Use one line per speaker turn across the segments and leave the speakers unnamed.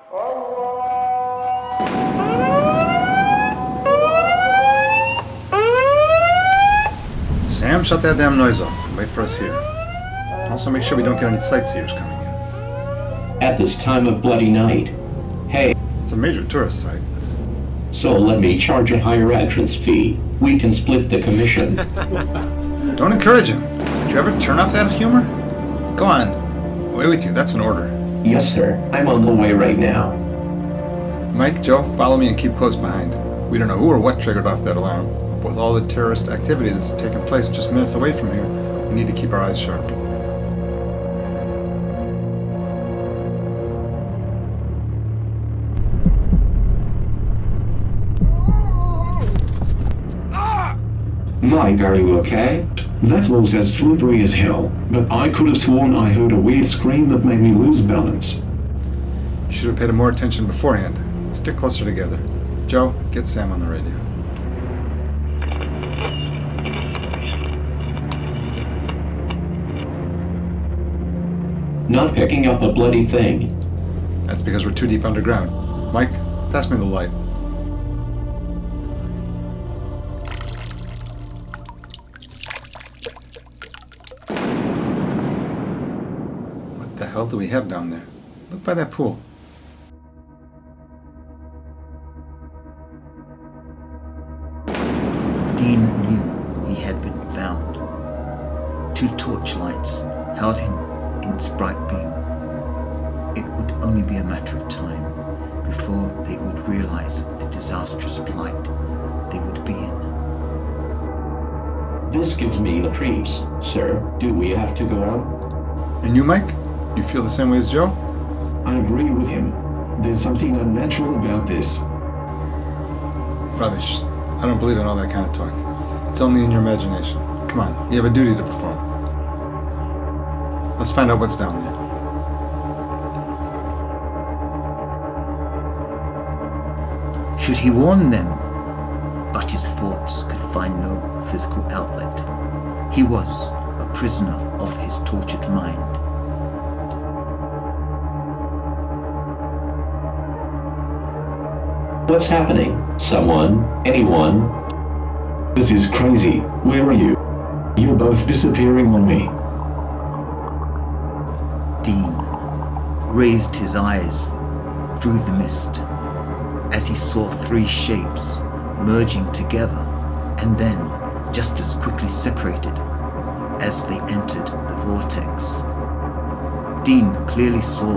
Sam, shut that damn noise off and wait for us here. Also make sure we don't get any sightseers coming in.
At this time of bloody night. Hey.
It's a major tourist site.
So let me charge a higher entrance fee. We can split the commission.
Don't encourage him. Did you ever turn off that humor? Go on. Away with you. That's an order.
Yes, sir. I'm on the way right now.
Mike, Joe, follow me and keep close behind. We don't know who or what triggered off that alarm, but with all the terrorist activity that's taken place just minutes away from here, we need to keep our eyes sharp.
Mike, are you okay? That was as slippery as hell, but I could have sworn I heard a weird scream that made me lose balance.
You should have paid more attention beforehand. Stick closer together. Joe, get Sam on the radio.
Not picking up a bloody thing.
That's because we're too deep underground. Mike, pass me the light. What the hell do we have down there? Look by that pool.
Dean knew he had been found. Two torchlights held him in its bright beam. It would only be a matter of time before they would realize the disastrous plight they would be in.
This gives me the creeps. Sir, do we have to go on?
And you, Mike? You feel the same way as Joe?
I agree with him. There's something unnatural about this.
Rubbish. I don't believe in all that kind of talk. It's only in your imagination. Come on, you have a duty to perform. Let's find out what's down there.
Should he warn them? But his thoughts could find no physical outlet. He was a prisoner of his tortured mind.
What's happening? Someone? Anyone?
This is crazy. Where are you? You're both disappearing on me.
Dean raised his eyes through the mist as he saw three shapes merging together and then just as quickly separated as they entered the vortex. Dean clearly saw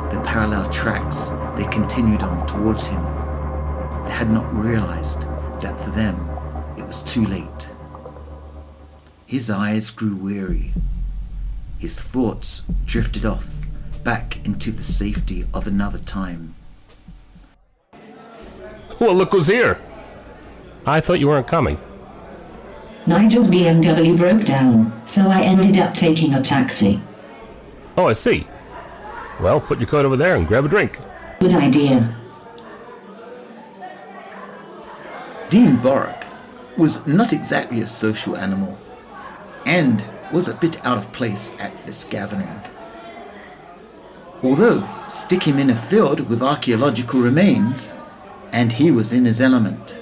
the parallel tracks they continued on towards him. They had not realized that for them it was too late. His eyes grew weary. His thoughts drifted off back into the safety of another time.
Well, look who's here. I thought you weren't coming.
Nigel's BMW broke down, so I ended up taking a taxi.
Oh, I see. Well, put your coat over there and grab a drink.
Good idea.
Dean Bork was not exactly a social animal and was a bit out of place at this gathering. Although stick him in a field with archaeological remains and he was in his element.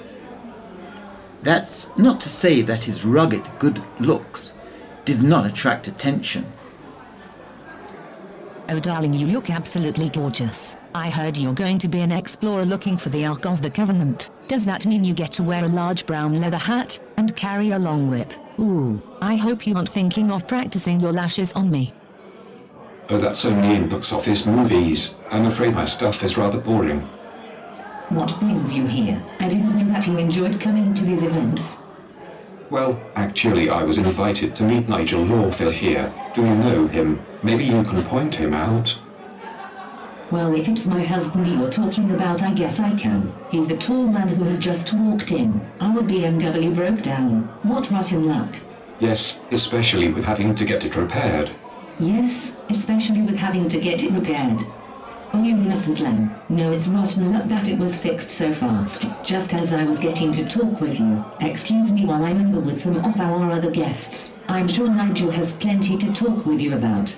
That's not to say that his rugged good looks did not attract attention.
Oh darling, you look absolutely gorgeous. I heard you're going to be an explorer looking for the Ark of the Covenant. Does that mean you get to wear a large brown leather hat and carry a long whip? Ooh, I hope you aren't thinking of practicing your lashes on me.
Oh, that's only in box office movies. I'm afraid my stuff is rather boring.
What brings you here? I didn't know that you enjoyed coming to these events.
Well, actually I was invited to meet Nigel Lawfill here. Do you know him? Maybe you can point him out.
Well, if it's my husband you're talking about, I guess I can. He's the tall man who has just walked in. Our BMW broke down. What rotten luck.
Yes, especially with having to get it repaired.
Yes, especially with having to get it repaired. Oh, you innocent lamb. No, it's rotten luck that it was fixed so fast, just as I was getting to talk with you. Excuse me while I mingle with some of our other guests. I'm sure Nigel has plenty to talk with you about.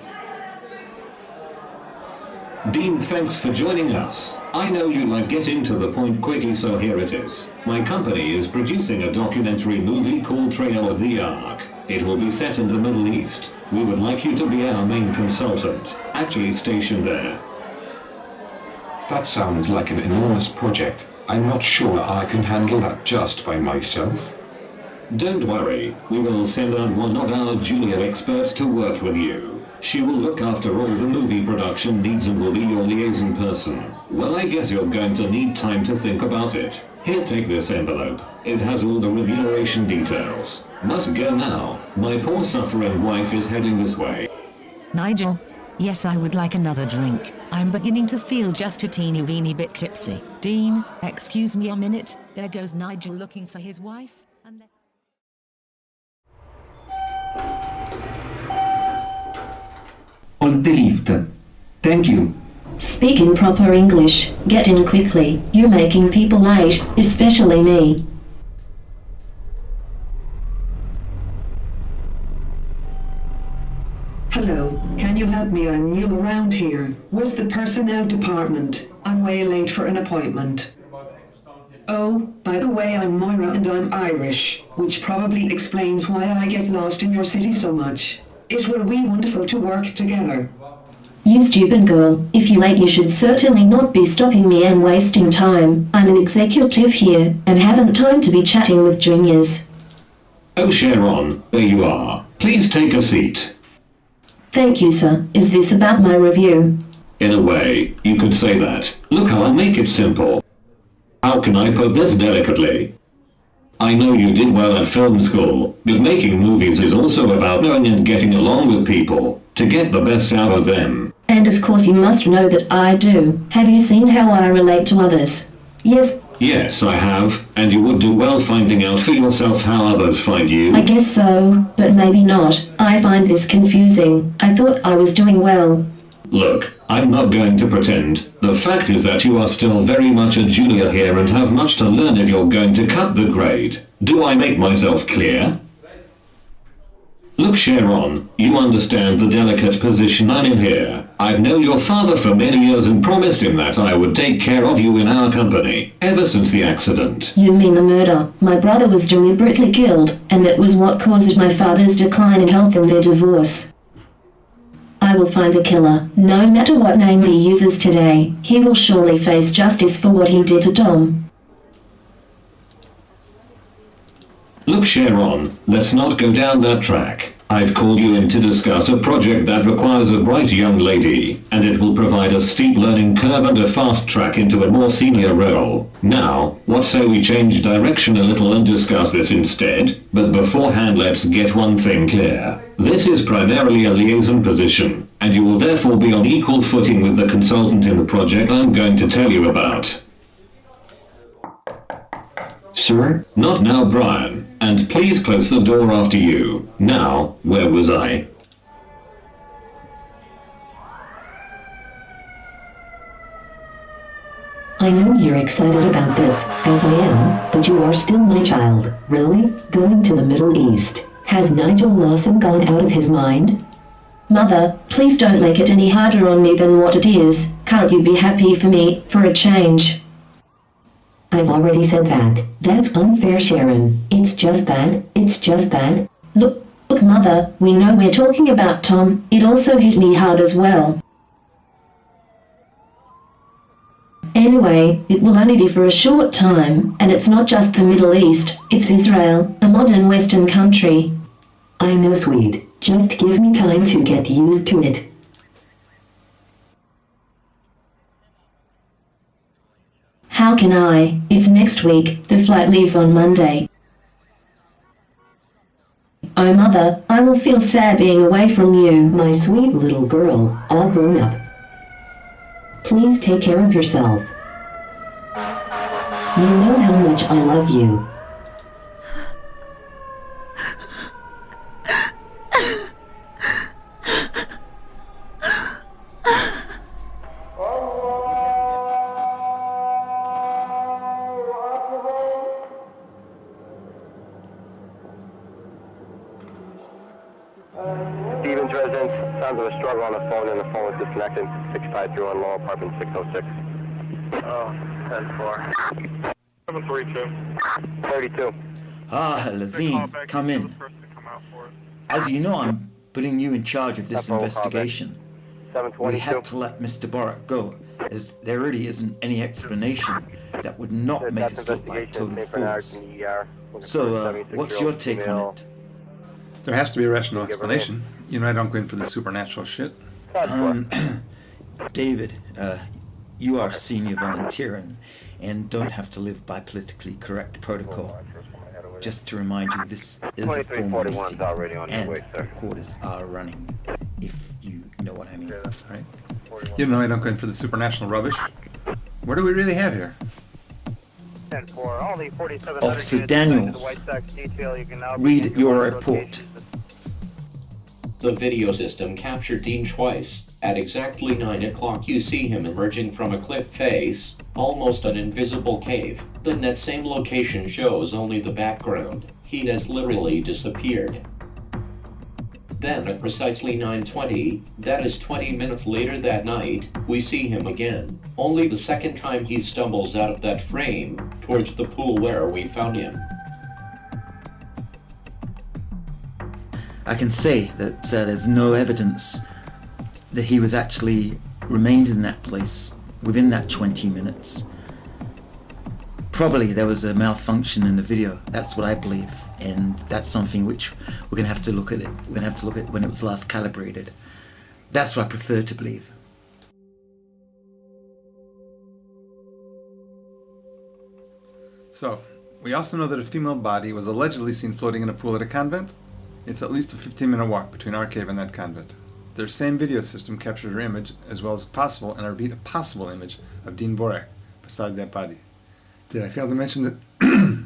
Dean, thanks for joining us. I know you like getting to the point quickly, so here it is. My company is producing a documentary movie called Trail of the Ark. It will be set in the Middle East. We would like you to be our main consultant, actually stationed there.
That sounds like an enormous project. I'm not sure I can handle that just by myself.
Don't worry, we will send out one of our junior experts to work with you. She will look after all the movie production needs and will be your liaison person. Well, I guess you're going to need time to think about it. Here, take this envelope. It has all the remuneration details. Must go now. My poor suffering wife is heading this way.
Nigel? Yes, I would like another drink. I'm beginning to feel just a teeny weeny bit tipsy. Dean, excuse me a minute. There goes Nigel looking for his wife. Unless...
On the lift. Thank you.
Speak in proper English. Get in quickly. You're making people late, especially me.
Hello, can you help me? I'm new around here. Where's the personnel department? I'm way late for an appointment. Oh, by the way, I'm Moira and I'm Irish, which probably explains why I get lost in your city so much. It will be wonderful to work together.
You stupid girl. If you're late, you should certainly not be stopping me and wasting time. I'm an executive here, and haven't time to be chatting with juniors.
Oh, Sharon, there you are. Please take a seat.
Thank you, sir. Is this about my review?
In a way, you could say that. Look, I'll make it simple. How can I put this delicately? I know you did well at film school, but making movies is also about knowing and getting along with people, to get the best out of them.
And of course you must know that I do. Have you seen how I relate to others? Yes.
Yes, I have, and you would do well finding out for yourself how others find you.
I guess so, but maybe not. I find this confusing. I thought I was doing well.
Look, I'm not going to pretend. The fact is that you are still very much a junior here and have much to learn if you're going to cut the grade. Do I make myself clear? Look, Sharon, you understand the delicate position I'm in here. I've known your father for many years and promised him that I would take care of you in our company, ever since the accident.
You mean the murder? My brother was deliberately killed, and that was what caused my father's decline in health and their divorce. I will find the killer, no matter what name he uses today. He will surely face justice for what he did to Tom.
Look, Sharon, let's not go down that track. I've called you in to discuss a project that requires a bright young lady, and it will provide a steep learning curve and a fast track into a more senior role. Now, what say we change direction a little and discuss this instead? But beforehand, let's get one thing clear. This is primarily a liaison position, and you will therefore be on equal footing with the consultant in the project I'm going to tell you about.
Sir?
Not now, Brian. And please close the door after you. Now, where was I?
I know you're excited about this, as I am, but you are still my child. Really? Going to the Middle East? Has Nigel Lawson gone out of his mind? Mother, please don't make it any harder on me than what it is. Can't you be happy for me, for a change? I've already said that. That's unfair, Sharon. It's just that. Look, Mother, we know we're talking about Tom. It also hit me hard as well. Anyway, it will only be for a short time, and it's not just the Middle East, it's Israel, a modern Western country. I know, sweet. Just give me time to get used to it. How can I? It's next week. The flight leaves on Monday. Oh, Mother, I will feel sad being away from you. My sweet little girl, all grown up. Please take care of yourself. You know how much I love you.
Stevens residence, sounds of a struggle on the phone and the phone was disconnected. 653 on Lower Apartment 606. Oh, 10-4. 732. 32.
Ah, Levine, come in. As you know, I'm putting you in charge of this investigation. We had to let Mr. Borak go, as there really isn't any explanation that would not make us look like total fools. So, what's your take on it?
There has to be a rational explanation. You know I don't go in for the supernatural shit.
David, you are a senior volunteer and don't have to live by politically correct protocol. Just to remind you, this is a formal meeting, and recorders are running, if you know what I mean.
Right? You know I don't go in for the supernatural rubbish. What do we really have here?
Officer Daniels, read your report.
The video system captured Dean twice. At exactly 9 o'clock you see him emerging from a cliff face, almost an invisible cave. Then that same location shows only the background. He has literally disappeared. Then at precisely 9:20, that is 20 minutes later that night, we see him again. Only the second time he stumbles out of that frame, towards the pool where we found him.
I can say that there's no evidence that he was actually remained in that place within that 20 minutes. Probably there was a malfunction in the video. That's what I believe, and that's something which we're gonna have to look at it. We're gonna have to look at when it was last calibrated. That's what I prefer to believe.
So, we also know that a female body was allegedly seen floating in a pool at a convent. It's at least a 15-minute walk between our cave and that convent. Their same video system captured her image, as well as a possible, and I repeat, a possible image of Dean Borak beside that body. Did I fail to mention that?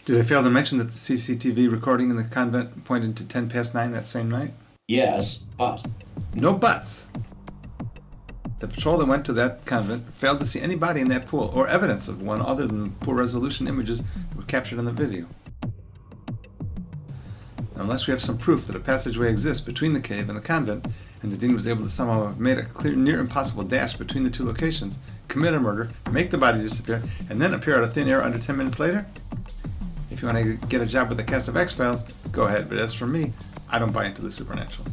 Did I fail to mention that the CCTV recording in the convent pointed to 10 past 9 that same night?
Yes, but...
No buts! The patrol that went to that convent failed to see any body in that pool, or evidence of one other than the poor resolution images that were captured on the video. Unless we have some proof that a passageway exists between the cave and the convent, and the Dean was able to somehow have made a clear, near impossible dash between the two locations, commit a murder, make the body disappear, and then appear out of thin air under 10 minutes later? If you want to get a job with the cast of X-Files, go ahead, but as for me, I don't buy into the supernatural.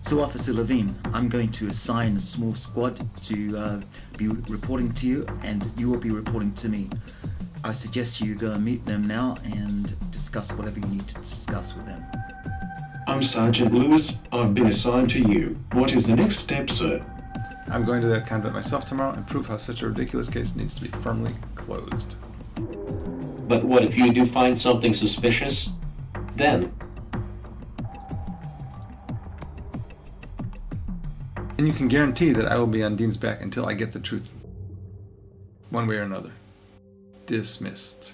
So, Officer Levine, I'm going to assign a small squad to be reporting to you, and you will be reporting to me. I suggest you go and meet them now and discuss whatever you need to discuss with them.
I'm Sergeant Lewis. I've been assigned to you. What is the next step, sir?
I'm going to that convent myself tomorrow and prove how such a ridiculous case needs to be firmly closed.
But what if you do find something suspicious? Then...
And you can guarantee that I will be on Dean's back until I get the truth, one way or another. Dismissed.